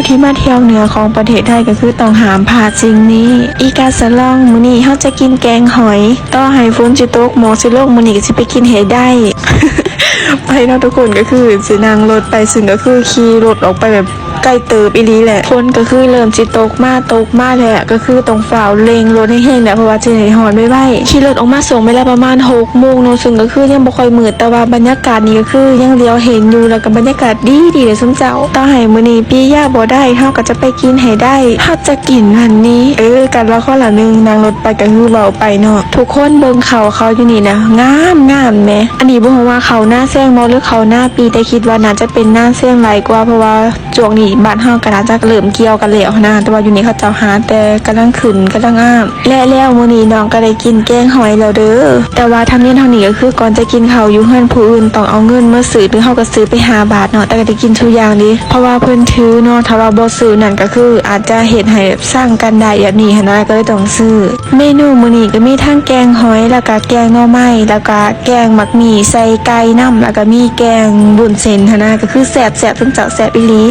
ที่มาเที่ยวเหนือของประเทศไทยก็คือต้องหามพลาดสิ่งนี้อีกาสะล่องมื้อนี้เฮาจะกินแกงหอยต่อให้ฝนสิตกหมอกสิลงมื้อนี้ก็สิไปกินให้ได้ ไปเนาะทุกคนก็คือสินั่งรถไปซึ่งก็คือขี่รถออกไปแบบใกล้เติบอีหลีแหละฝนก็คือเริ่มสิตกมาแหละก็คือต้องฝ่าวเร่งรถให้แห้งแหละเพราะว่าจะได้หอนไม่ไหวขี่รถออกมาส่งเวลาประมาณ 6 โมงเนาะซึ่งก็คือยังบ่ค่อยมืดแต่ว่าบรรยากาศนี่ก็คือยังเลี้ยวเห็นอยู่แล้วก็บรรยากาศดีเลยซุมเจ้าต่อให้มื้อนี้พี่ย่าบ่ได้เฮาก็จะไปกินให้ได้เฮาจะกินอันนี้กันละข้อละนึงนั่งรถไปก็คือเว้าไปเนาะทุกคนเบิ่งเขาอยู่นี่นะงามแหมอันนี้บ่ฮู้ว่าเขาหน้าแซงบ่หรือเขาหน้าปีแต่คิดว่าน่าจะเป็นหน้าแซงหลายกว่าเพราะว่าช่วงนี้บ้านเฮาก็น่าจะเริ่มเกี่ยวกันแล้วนะแต่ว่าอยู่นี่เขาเจ้าหาแต่กำลังขึ้นกำลังอ้ามแล้วมื้อนี้น้องก็ได้กินแกงหอยแล้วเด้อแต่ว่าทำนี้เท่านี้ก็คือก่อนจะกินข้าวอยู่เฮือนผู้อื่นต้องเอาเงินมาซื้อหรือเฮาก็ซื้อไป5 บาทเนาะแต่ก็ได้กินทุกอย่างดิเพราะว่าเพิ่นถือเนาะถ้าว่าบ่ซื้อนั่นก็คืออาจจะเฮ็ดให้สร้างกันได้แบบนี้หั่นนะก็เลยต้องซื้อเมนูมื้อนี้ก็มีทั้งแกงหอยแล้วก็แกงหน่อไม้แล้วก็แกงหมักหมี่ใส่ไก่น้ำแล้วก็มีแกงบุญเส้นหั่นนะก็คือแซ่บๆซึ่งเจ้าแซ่บอีหลี